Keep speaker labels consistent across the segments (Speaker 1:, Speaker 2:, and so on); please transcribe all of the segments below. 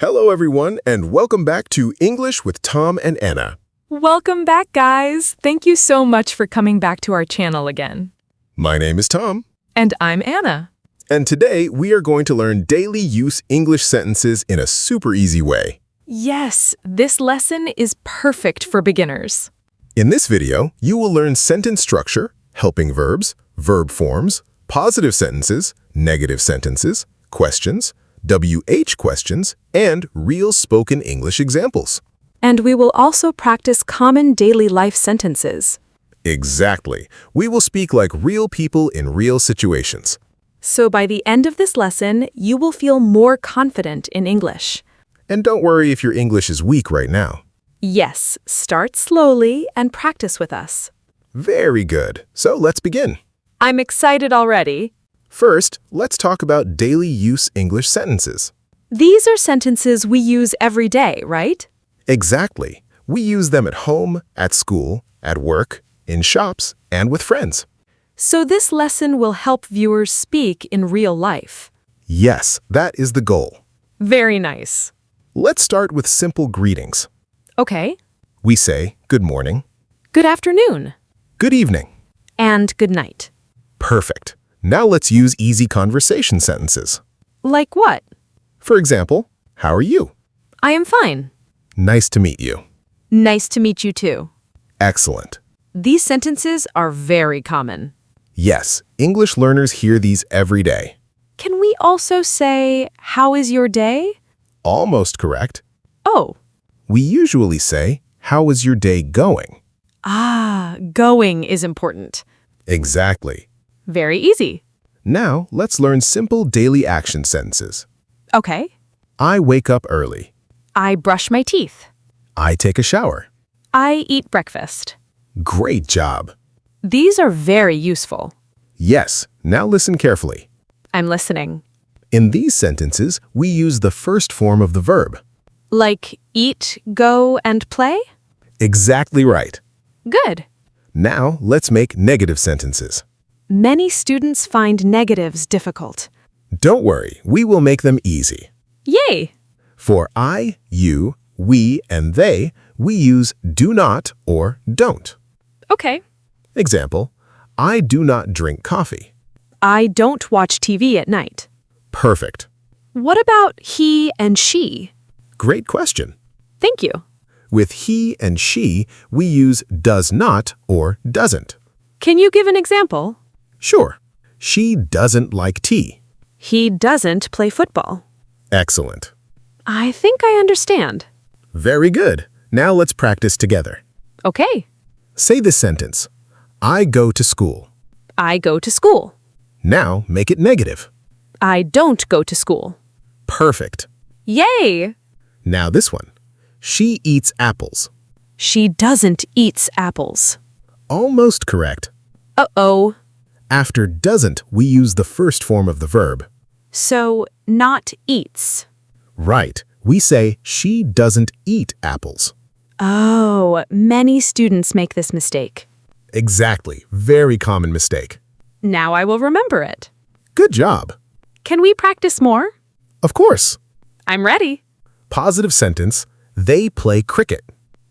Speaker 1: Hello, everyone, and welcome back to English with Tom and Anna.
Speaker 2: Welcome back, guys. Thank you so much for coming back to our channel again.
Speaker 1: My name is Tom,
Speaker 2: And I'm Anna.
Speaker 1: and today we are going to learn daily use English sentences in a super easy way.
Speaker 2: Yes, this lesson is perfect for beginners.
Speaker 1: In this video, you will learn sentence structure, helping verbs, verb forms, positive sentences, negative sentences, questions, WH questions, and real spoken English examples.
Speaker 2: And we will also practice common daily life sentences.
Speaker 1: Exactly. We will speak like real people in real situations.
Speaker 2: So by the end of this lesson, you will feel more confident in English.
Speaker 1: And don't worry if your English is weak right now.
Speaker 2: Yes, start slowly and practice with us.
Speaker 1: Very good. So let's begin.
Speaker 2: I'm excited already.
Speaker 1: First, let's talk about daily use English sentences.
Speaker 2: These are sentences we use every day, right?
Speaker 1: Exactly. We use them at home, at school, at work, in shops, and with friends.
Speaker 2: So this lesson will help viewers speak in real life.
Speaker 1: Yes, that is the goal.
Speaker 2: Very nice.
Speaker 1: Let's start with simple greetings.
Speaker 2: Okay.
Speaker 1: We say good morning,
Speaker 2: Good afternoon.
Speaker 1: good evening.
Speaker 2: And good night.
Speaker 1: Perfect. Now let's use easy conversation sentences.
Speaker 2: Like what?
Speaker 1: For example, how are you?
Speaker 2: I am fine.
Speaker 1: Nice to meet you.
Speaker 2: Nice to meet you too.
Speaker 1: Excellent.
Speaker 2: These sentences are very common.
Speaker 1: Yes, English learners hear these every day.
Speaker 2: Can we also say, how is your day?
Speaker 1: Almost correct.
Speaker 2: Oh,
Speaker 1: We usually say, how is your day going?
Speaker 2: going is important.
Speaker 1: Exactly.
Speaker 2: Very easy.
Speaker 1: Now, let's learn simple daily action sentences.
Speaker 2: Okay.
Speaker 1: I wake up early.
Speaker 2: I brush my teeth.
Speaker 1: I take a shower.
Speaker 2: I eat breakfast.
Speaker 1: Great job.
Speaker 2: These are very useful.
Speaker 1: Yes, now listen carefully.
Speaker 2: I'm listening.
Speaker 1: In these sentences, we use the first form of the verb.
Speaker 2: Like eat, go, and play?
Speaker 1: Exactly right.
Speaker 2: Good.
Speaker 1: Now, let's make negative sentences.
Speaker 2: Many students find negatives difficult.
Speaker 1: Don't worry, we will make them easy.
Speaker 2: Yay!
Speaker 1: For I, you, we, and they, we use do not or don't.
Speaker 2: Okay.
Speaker 1: Example, I do not drink coffee.
Speaker 2: I don't watch TV at night.
Speaker 1: Perfect.
Speaker 2: What about he and she?
Speaker 1: Great question.
Speaker 2: Thank you.
Speaker 1: With he and she, we use does not or doesn't.
Speaker 2: Can you give an example?
Speaker 1: Sure. She doesn't like tea.
Speaker 2: He doesn't play football.
Speaker 1: Excellent.
Speaker 2: I think I understand.
Speaker 1: Very good. Now let's practice together.
Speaker 2: Okay.
Speaker 1: Say this sentence. I go to school.
Speaker 2: I go to school.
Speaker 1: Now make it negative.
Speaker 2: I don't go to school.
Speaker 1: Perfect.
Speaker 2: Yay!
Speaker 1: Now this one. She eats apples.
Speaker 2: She doesn't eat apples.
Speaker 1: Almost correct.
Speaker 2: Uh-oh.
Speaker 1: After doesn't, we use the first form of the verb.
Speaker 2: So, not eats.
Speaker 1: Right. We say she doesn't eat apples.
Speaker 2: Oh, many students make this mistake.
Speaker 1: Exactly. Very common mistake.
Speaker 2: Now I will remember it.
Speaker 1: Good job.
Speaker 2: Can we practice more?
Speaker 1: Of course.
Speaker 2: I'm ready.
Speaker 1: Positive sentence, they play cricket.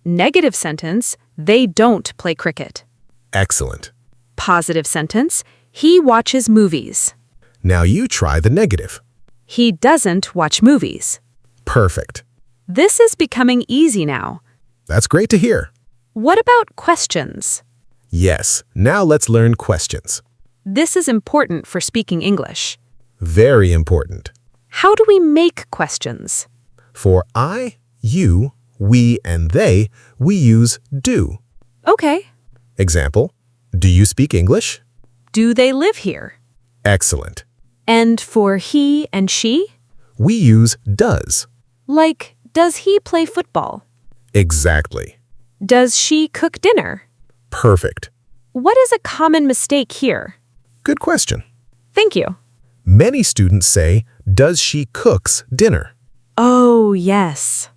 Speaker 2: Negative sentence, they don't play cricket.
Speaker 1: Excellent.
Speaker 2: Positive sentence, he watches movies.
Speaker 1: Now you try the negative.
Speaker 2: He doesn't watch movies.
Speaker 1: Perfect.
Speaker 2: This is becoming easy now.
Speaker 1: That's great to hear.
Speaker 2: What about questions?
Speaker 1: Yes, now let's learn questions.
Speaker 2: This is important for speaking English.
Speaker 1: Very important.
Speaker 2: How do we make questions?
Speaker 1: For I, you, we, and they, we use do.
Speaker 2: Okay.
Speaker 1: Example, do you speak English?
Speaker 2: Do they live here?
Speaker 1: Excellent.
Speaker 2: And for he and she?
Speaker 1: We use does.
Speaker 2: Like, does he play football?
Speaker 1: Exactly.
Speaker 2: Does she cook dinner?
Speaker 1: Perfect.
Speaker 2: What is a common mistake here?
Speaker 1: Good question.
Speaker 2: Thank you.
Speaker 1: Many students say, does she cooks dinner?
Speaker 2: Oh, yes.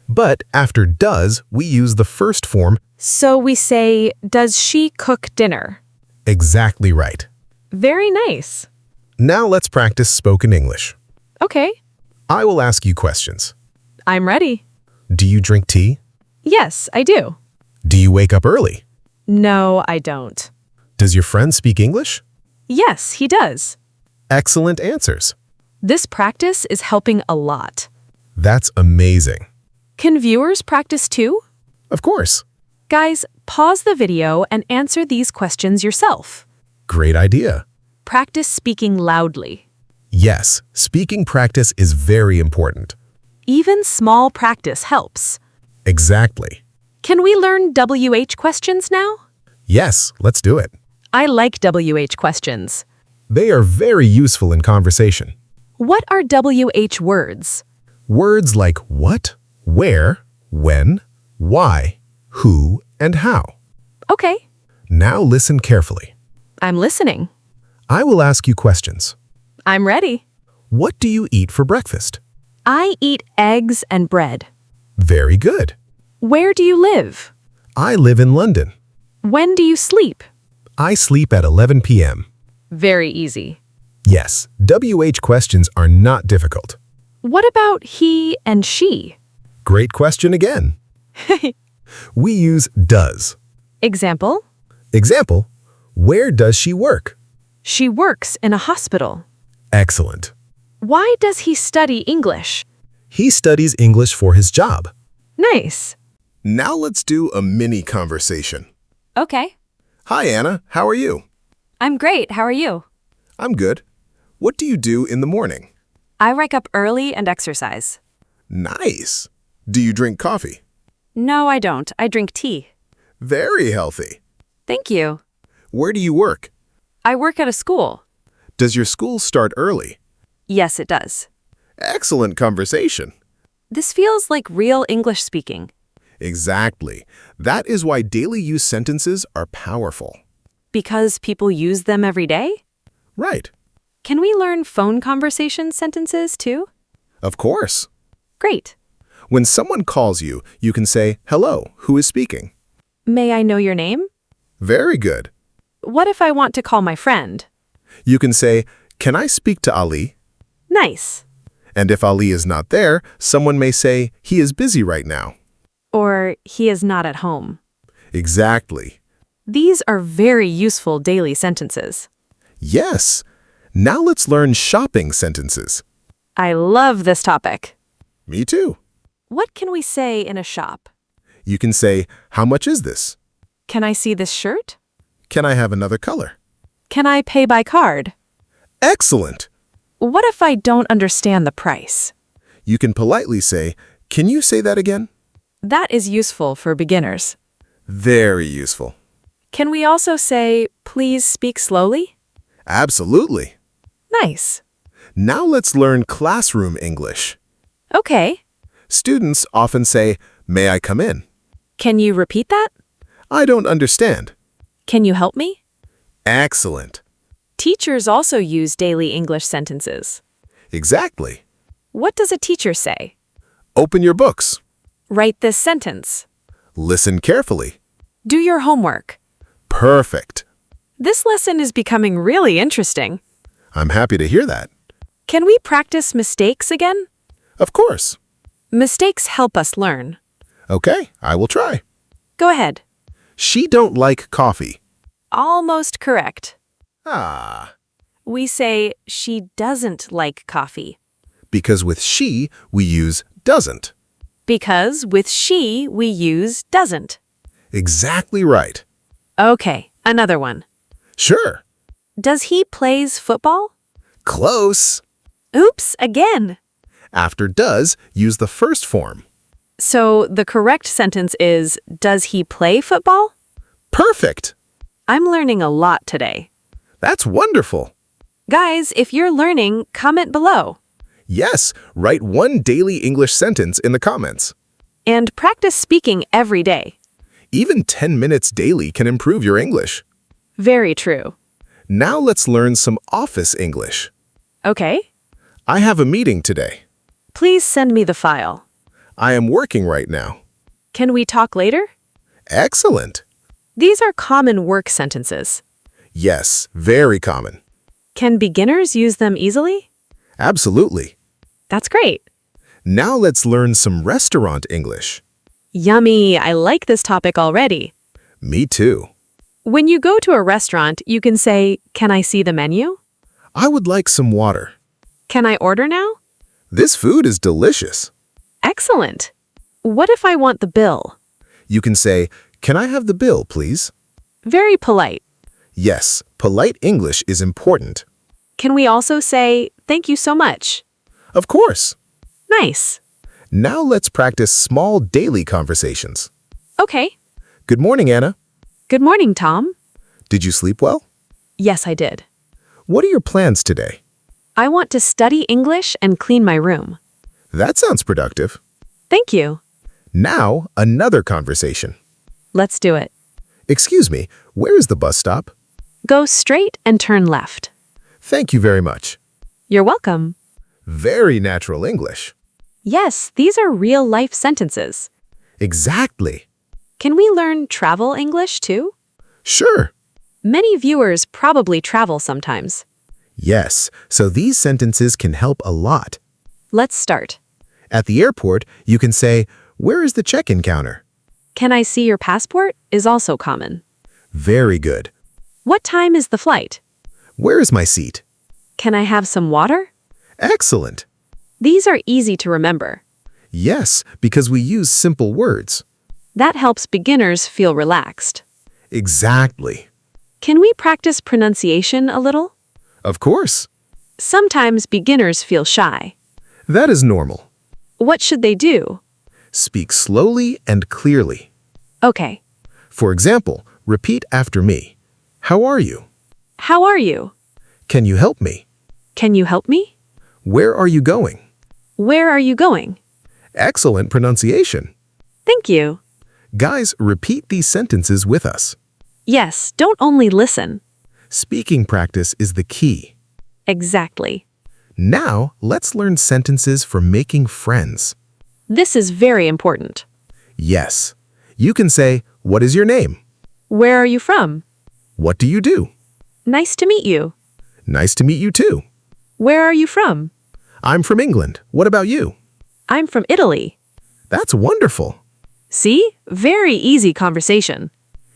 Speaker 1: But after does, we use the first form.
Speaker 2: So we say, does she cook dinner?
Speaker 1: Exactly right.
Speaker 2: Very nice.
Speaker 1: Now let's practice spoken English.
Speaker 2: Okay.
Speaker 1: I will ask you questions.
Speaker 2: I'm ready.
Speaker 1: Do you drink tea?
Speaker 2: Yes, I do.
Speaker 1: Do you wake up early?
Speaker 2: No, I don't.
Speaker 1: Does your friend speak English?
Speaker 2: Yes, he does.
Speaker 1: Excellent answers.
Speaker 2: This practice is helping a lot.
Speaker 1: That's amazing.
Speaker 2: Can viewers practice too?
Speaker 1: Of course.
Speaker 2: Guys, pause the video and answer these questions yourself.
Speaker 1: Great idea.
Speaker 2: Practice speaking loudly.
Speaker 1: Yes, speaking practice is very important.
Speaker 2: Even small practice helps.
Speaker 1: Exactly.
Speaker 2: Can we learn WH questions now?
Speaker 1: Yes, let's do it.
Speaker 2: I like WH questions.
Speaker 1: They are very useful in conversation.
Speaker 2: What are WH words?
Speaker 1: Words like what, where, when, why, who, and how.
Speaker 2: Okay,
Speaker 1: Now listen carefully.
Speaker 2: I'm listening.
Speaker 1: I will ask you questions.
Speaker 2: I'm ready.
Speaker 1: What do you eat for breakfast?
Speaker 2: I eat eggs and bread.
Speaker 1: Very good.
Speaker 2: Where do you live?
Speaker 1: I live in London.
Speaker 2: When do you sleep?
Speaker 1: I sleep at 11 p.m.
Speaker 2: Very easy.
Speaker 1: Yes, WH questions are not difficult.
Speaker 2: What about he and she?
Speaker 1: Great question again. We use does.
Speaker 2: Example,
Speaker 1: Example, where does she work?
Speaker 2: she works in a hospital.
Speaker 1: Excellent.
Speaker 2: Why does he study English?
Speaker 1: He studies English for his job.
Speaker 2: Nice.
Speaker 1: Now let's do a mini conversation.
Speaker 2: Okay.
Speaker 1: Hi, Anna. How are you?
Speaker 2: I'm great. How are you?
Speaker 1: I'm good. What do you do in the morning?
Speaker 2: I wake up early and exercise.
Speaker 1: Nice. Do you drink coffee?
Speaker 2: No, I don't. I drink tea.
Speaker 1: Very healthy.
Speaker 2: Thank you.
Speaker 1: Where do you work?
Speaker 2: I work at a school.
Speaker 1: Does your school start early?
Speaker 2: Yes, it does.
Speaker 1: Excellent conversation.
Speaker 2: This feels like real English speaking.
Speaker 1: Exactly. That is why daily use sentences are powerful.
Speaker 2: Because people use them every day?
Speaker 1: Right.
Speaker 2: Can we learn phone conversation sentences too?
Speaker 1: Of course.
Speaker 2: Great.
Speaker 1: When someone calls you, you can say, hello, who is speaking?
Speaker 2: May I know your name?
Speaker 1: Very good.
Speaker 2: What if I want to call my friend?
Speaker 1: You can say, can I speak to Ali?
Speaker 2: Nice.
Speaker 1: And if Ali is not there, someone may say, he is busy right now.
Speaker 2: Or he is not at home.
Speaker 1: Exactly.
Speaker 2: These are very useful daily sentences.
Speaker 1: Yes. Now let's learn shopping sentences.
Speaker 2: I love this topic.
Speaker 1: Me too.
Speaker 2: What can we say in a shop?
Speaker 1: You can say, how much is this?
Speaker 2: Can I see this shirt?
Speaker 1: Can I have another color?
Speaker 2: Can I pay by card?
Speaker 1: Excellent.
Speaker 2: What if I don't understand the price?
Speaker 1: You can politely say, can you say that again?
Speaker 2: That is useful for beginners.
Speaker 1: Very useful.
Speaker 2: Can we also say, please speak slowly?
Speaker 1: Absolutely.
Speaker 2: Nice.
Speaker 1: Now let's learn classroom English.
Speaker 2: Okay.
Speaker 1: Students often say, may I come in?
Speaker 2: Can you repeat that?
Speaker 1: I don't understand.
Speaker 2: Can you help me?
Speaker 1: Excellent.
Speaker 2: Teachers also use daily English sentences.
Speaker 1: Exactly.
Speaker 2: What does a teacher say?
Speaker 1: Open your books.
Speaker 2: Write this sentence.
Speaker 1: Listen carefully.
Speaker 2: Do your homework.
Speaker 1: Perfect.
Speaker 2: This lesson is becoming really interesting.
Speaker 1: I'm happy to hear that.
Speaker 2: Can we practice mistakes again?
Speaker 1: Of course.
Speaker 2: Mistakes help us learn.
Speaker 1: Okay, I will try.
Speaker 2: Go ahead.
Speaker 1: She don't like coffee.
Speaker 2: Almost correct.
Speaker 1: Ah,
Speaker 2: We say she doesn't like coffee.
Speaker 1: because with she, we use doesn't.
Speaker 2: Because with she, we use doesn't.
Speaker 1: Exactly right.
Speaker 2: Okay, another one.
Speaker 1: Sure.
Speaker 2: Does he plays football?
Speaker 1: Close.
Speaker 2: Oops, again.
Speaker 1: After does, use the first form.
Speaker 2: So the correct sentence is, does he play football?
Speaker 1: Perfect.
Speaker 2: I'm learning a lot today.
Speaker 1: That's wonderful.
Speaker 2: Guys, if you're learning, comment below.
Speaker 1: Yes, write one daily English sentence in the comments.
Speaker 2: And practice speaking every day.
Speaker 1: Even 10 minutes daily can improve your English.
Speaker 2: Very true.
Speaker 1: Now let's learn some office English.
Speaker 2: Okay.
Speaker 1: I have a meeting today.
Speaker 2: Please send me the file.
Speaker 1: I am working right now.
Speaker 2: Can we talk later?
Speaker 1: Excellent.
Speaker 2: These are common work sentences.
Speaker 1: Yes, very common.
Speaker 2: Can beginners use them easily?
Speaker 1: Absolutely.
Speaker 2: That's great.
Speaker 1: Now let's learn some restaurant English.
Speaker 2: Yummy! I like this topic already.
Speaker 1: Me too.
Speaker 2: When you go to a restaurant, you can say, "Can I see the menu?"
Speaker 1: I would like some water.
Speaker 2: "Can I order now?"
Speaker 1: This food is delicious.
Speaker 2: Excellent! What if I want the bill?
Speaker 1: You can say, "Can I have the bill, please?"
Speaker 2: Very polite.
Speaker 1: Yes, polite English is important.
Speaker 2: Can we also say, "Thank you so much"?
Speaker 1: Of course.
Speaker 2: Nice.
Speaker 1: Now let's practice small daily conversations.
Speaker 2: Okay.
Speaker 1: Good morning, Anna.
Speaker 2: Good morning, Tom.
Speaker 1: Did you sleep well?
Speaker 2: Yes, I did.
Speaker 1: What are your plans today?
Speaker 2: I want to study English and clean my room.
Speaker 1: That sounds productive.
Speaker 2: Thank you.
Speaker 1: Now, another conversation.
Speaker 2: Let's do it.
Speaker 1: Excuse me, where is the bus stop?
Speaker 2: Go straight and turn left.
Speaker 1: Thank you very much.
Speaker 2: You're welcome.
Speaker 1: Very natural English.
Speaker 2: Yes, these are real-life sentences.
Speaker 1: Exactly.
Speaker 2: Can we learn travel English too?
Speaker 1: Sure.
Speaker 2: Many viewers probably travel sometimes.
Speaker 1: Yes, so these sentences can help a lot.
Speaker 2: Let's start.
Speaker 1: At the airport, you can say, "Where is the check-in counter?"
Speaker 2: Can I see your passport is also common.
Speaker 1: Very good.
Speaker 2: What time is the flight?
Speaker 1: Where is my seat?
Speaker 2: Can I have some water?
Speaker 1: Excellent.
Speaker 2: These are easy to remember.
Speaker 1: Yes, because we use simple words.
Speaker 2: That helps beginners feel relaxed.
Speaker 1: Exactly.
Speaker 2: Can we practice pronunciation a little?
Speaker 1: Of course.
Speaker 2: Sometimes beginners feel shy.
Speaker 1: That is normal.
Speaker 2: What should they do?
Speaker 1: Speak slowly and clearly.
Speaker 2: Okay.
Speaker 1: For example, repeat after me. How are you?
Speaker 2: How are you?
Speaker 1: Can you help me?
Speaker 2: Can you help me?
Speaker 1: Where are you going?
Speaker 2: Where are you going?
Speaker 1: Excellent pronunciation.
Speaker 2: Thank you.
Speaker 1: Guys, repeat these sentences with us.
Speaker 2: Yes, don't only listen.
Speaker 1: Speaking practice is the key.
Speaker 2: Exactly.
Speaker 1: Now, let's learn sentences for making friends.
Speaker 2: This is very important.
Speaker 1: Yes. You can say, "What is your name?"
Speaker 2: Where are you from?
Speaker 1: "What do you do?"
Speaker 2: Nice to meet you.
Speaker 1: "Nice to meet you too."
Speaker 2: Where are you from?
Speaker 1: "I'm from England. What about you?"
Speaker 2: I'm from Italy.
Speaker 1: That's wonderful.
Speaker 2: See? Very easy conversation.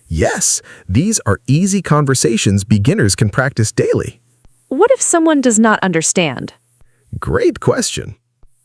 Speaker 1: Yes, these are easy conversations beginners can practice daily.
Speaker 2: What if someone does not understand?
Speaker 1: Great question.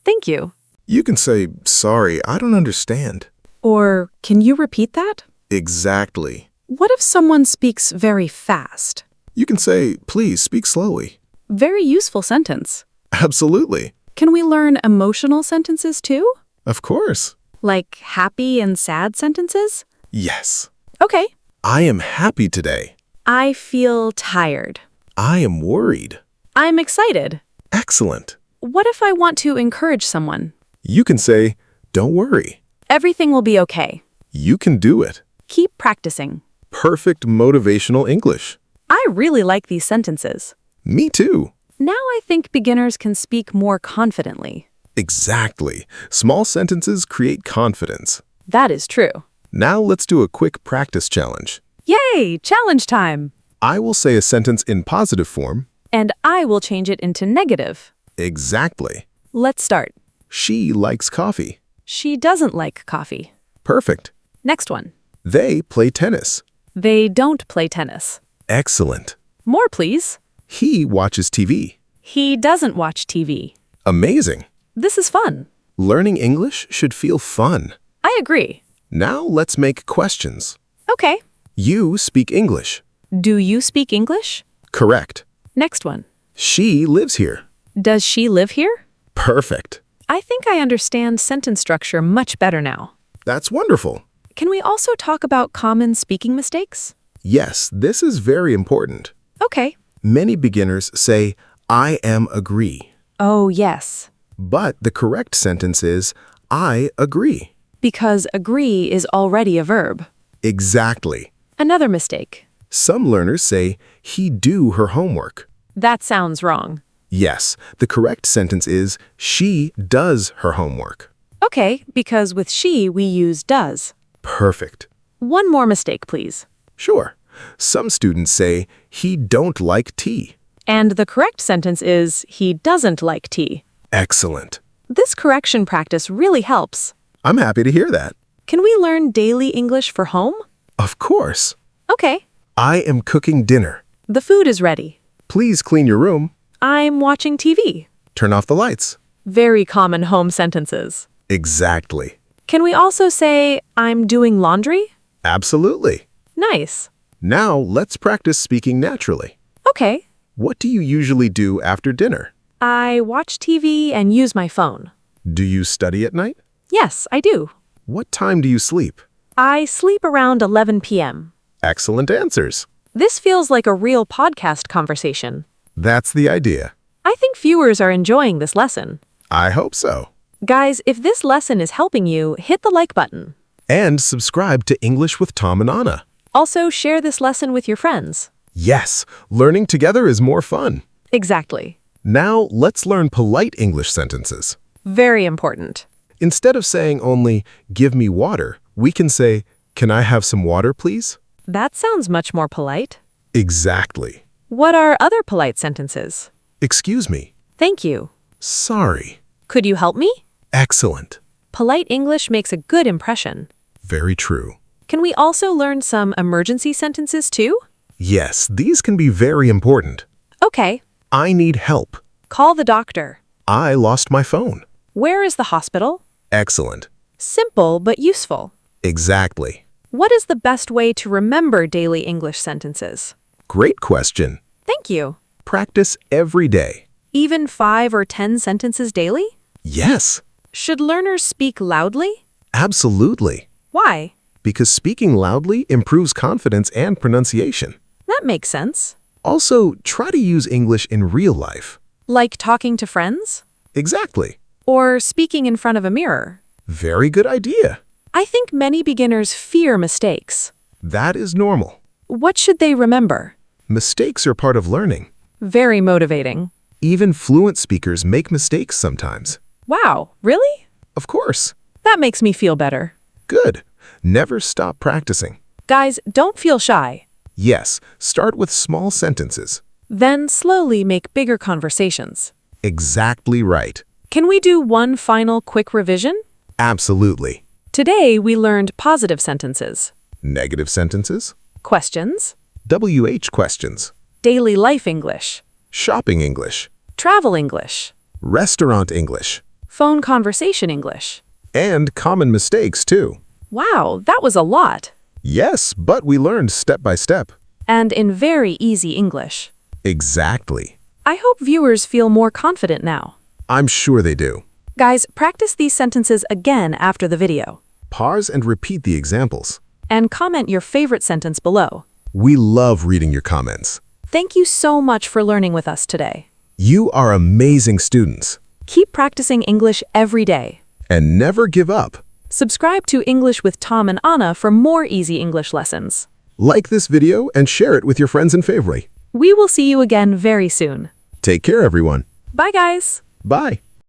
Speaker 2: Thank you.
Speaker 1: You can say, "Sorry, I don't understand."
Speaker 2: Or, can you repeat that?
Speaker 1: Exactly.
Speaker 2: What if someone speaks very fast?
Speaker 1: You can say, "Please speak slowly."
Speaker 2: Very useful sentence.
Speaker 1: Absolutely.
Speaker 2: Can we learn emotional sentences too?
Speaker 1: Of course.
Speaker 2: Like happy and sad sentences?
Speaker 1: Yes.
Speaker 2: Okay.
Speaker 1: I am happy today.
Speaker 2: I feel tired.
Speaker 1: I am worried.
Speaker 2: I'm excited.
Speaker 1: Excellent.
Speaker 2: What if I want to encourage someone?
Speaker 1: You can say, "Don't worry."
Speaker 2: Everything will be okay.
Speaker 1: You can do it.
Speaker 2: Keep practicing.
Speaker 1: Perfect motivational English.
Speaker 2: I really like these sentences.
Speaker 1: Me too.
Speaker 2: Now I think beginners can speak more confidently.
Speaker 1: Exactly. Small sentences create confidence.
Speaker 2: That is true.
Speaker 1: Now let's do a quick practice challenge.
Speaker 2: Yay! Challenge time!
Speaker 1: I will say a sentence in positive form.
Speaker 2: And I will change it into negative.
Speaker 1: Exactly.
Speaker 2: Let's start.
Speaker 1: She likes coffee.
Speaker 2: She doesn't like coffee.
Speaker 1: Perfect.
Speaker 2: Next one.
Speaker 1: They play tennis.
Speaker 2: They don't play tennis.
Speaker 1: Excellent.
Speaker 2: More, please.
Speaker 1: He watches TV.
Speaker 2: He doesn't watch TV.
Speaker 1: Amazing.
Speaker 2: This is fun.
Speaker 1: Learning English should feel fun.
Speaker 2: I agree.
Speaker 1: Now let's make questions.
Speaker 2: Okay.
Speaker 1: You speak English.
Speaker 2: Do you speak English?
Speaker 1: Correct.
Speaker 2: Next one.
Speaker 1: She lives here.
Speaker 2: Does she live here?
Speaker 1: Perfect.
Speaker 2: I think I understand sentence structure much better now.
Speaker 1: That's wonderful.
Speaker 2: Can we also talk about common speaking mistakes?
Speaker 1: Yes, this is very important.
Speaker 2: Okay.
Speaker 1: Many beginners say, "I am agree."
Speaker 2: Oh, yes.
Speaker 1: But the correct sentence is, "I agree."
Speaker 2: Because agree is already a verb.
Speaker 1: Exactly.
Speaker 2: Another mistake.
Speaker 1: Some learners say, "He do her homework."
Speaker 2: That sounds wrong.
Speaker 1: Yes, the correct sentence is, "She does her homework."
Speaker 2: Okay, because with she, we use does.
Speaker 1: Perfect.
Speaker 2: One more mistake, please.
Speaker 1: Sure. Some students say, "He don't like tea."
Speaker 2: And the correct sentence is, he doesn't like tea.
Speaker 1: Excellent.
Speaker 2: This correction practice really helps.
Speaker 1: I'm happy to hear that.
Speaker 2: Can we learn daily English for home?
Speaker 1: Of course.
Speaker 2: Okay.
Speaker 1: I am cooking dinner.
Speaker 2: The food is ready.
Speaker 1: Please clean your room.
Speaker 2: I'm watching TV.
Speaker 1: Turn off the lights.
Speaker 2: Very common home sentences.
Speaker 1: Exactly.
Speaker 2: Can we also say, I'm doing laundry?
Speaker 1: Absolutely.
Speaker 2: Nice.
Speaker 1: Now let's practice speaking naturally.
Speaker 2: Okay.
Speaker 1: What do you usually do after dinner?
Speaker 2: I watch TV and use my phone.
Speaker 1: Do you study at night?
Speaker 2: Yes, I do.
Speaker 1: What time do you sleep?
Speaker 2: I sleep around 11 p.m.
Speaker 1: Excellent answers.
Speaker 2: This feels like a real podcast conversation.
Speaker 1: That's the idea.
Speaker 2: I think viewers are enjoying this lesson.
Speaker 1: I hope so.
Speaker 2: Guys, if this lesson is helping you, hit the like button.
Speaker 1: And subscribe to English with Tom and Anna.
Speaker 2: Also, share this lesson with your friends.
Speaker 1: Yes, learning together is more fun.
Speaker 2: Exactly.
Speaker 1: Now let's learn polite English sentences.
Speaker 2: Very important.
Speaker 1: Instead of saying only, give me water, we can say, can I have some water, please?
Speaker 2: That sounds much more polite.
Speaker 1: Exactly.
Speaker 2: What are other polite sentences?
Speaker 1: Excuse me.
Speaker 2: Thank you.
Speaker 1: Sorry.
Speaker 2: Could you help me?
Speaker 1: Excellent.
Speaker 2: Polite English makes a good impression.
Speaker 1: Very true.
Speaker 2: Can we also learn some emergency sentences too?
Speaker 1: Yes, these can be very important.
Speaker 2: Okay.
Speaker 1: I need help.
Speaker 2: Call the doctor.
Speaker 1: I lost my phone.
Speaker 2: Where is the hospital?
Speaker 1: Excellent.
Speaker 2: Simple but useful.
Speaker 1: Exactly.
Speaker 2: What is the best way to remember daily English sentences?
Speaker 1: Great question.
Speaker 2: Thank you.
Speaker 1: Practice every day.
Speaker 2: Even 5 or 10 sentences daily?
Speaker 1: Yes,
Speaker 2: Should learners speak loudly?
Speaker 1: absolutely.
Speaker 2: Why?
Speaker 1: Because speaking loudly improves confidence and pronunciation.
Speaker 2: That makes sense.
Speaker 1: Also, try to use English in real life.
Speaker 2: Like talking to friends?
Speaker 1: Exactly.
Speaker 2: Or speaking in front of a mirror?
Speaker 1: Very good idea.
Speaker 2: I think many beginners fear mistakes.
Speaker 1: That is normal.
Speaker 2: What should they remember?
Speaker 1: Mistakes are part of learning.
Speaker 2: Very motivating.
Speaker 1: Even fluent speakers make mistakes sometimes.
Speaker 2: Wow, really?
Speaker 1: Of course.
Speaker 2: That makes me feel better.
Speaker 1: Good. Never stop practicing.
Speaker 2: Guys, don't feel shy.
Speaker 1: Yes, start with small sentences.
Speaker 2: Then slowly make bigger conversations.
Speaker 1: Exactly right.
Speaker 2: Can we do one final quick revision?
Speaker 1: Absolutely.
Speaker 2: Today we learned positive sentences,
Speaker 1: Negative sentences,
Speaker 2: questions,
Speaker 1: WH questions,
Speaker 2: daily life English,
Speaker 1: shopping English,
Speaker 2: travel English,
Speaker 1: restaurant English,
Speaker 2: phone conversation English.
Speaker 1: and common mistakes too.
Speaker 2: Wow, that was a lot.
Speaker 1: Yes, but we learned step by step.
Speaker 2: And in very easy English.
Speaker 1: Exactly.
Speaker 2: I hope viewers feel more confident now.
Speaker 1: I'm sure they do.
Speaker 2: Guys, practice these sentences again after the video.
Speaker 1: Pause and repeat the examples.
Speaker 2: And comment your favorite sentence below.
Speaker 1: We love reading your comments.
Speaker 2: Thank you so much for learning with us today.
Speaker 1: You are amazing students.
Speaker 2: Keep practicing English every day.
Speaker 1: And never give up.
Speaker 2: Subscribe to English with Tom and Anna for more easy English lessons.
Speaker 1: Like this video and share it with your friends and family.
Speaker 2: We will see you again very soon.
Speaker 1: Take care, everyone.
Speaker 2: Bye, guys.
Speaker 1: Bye.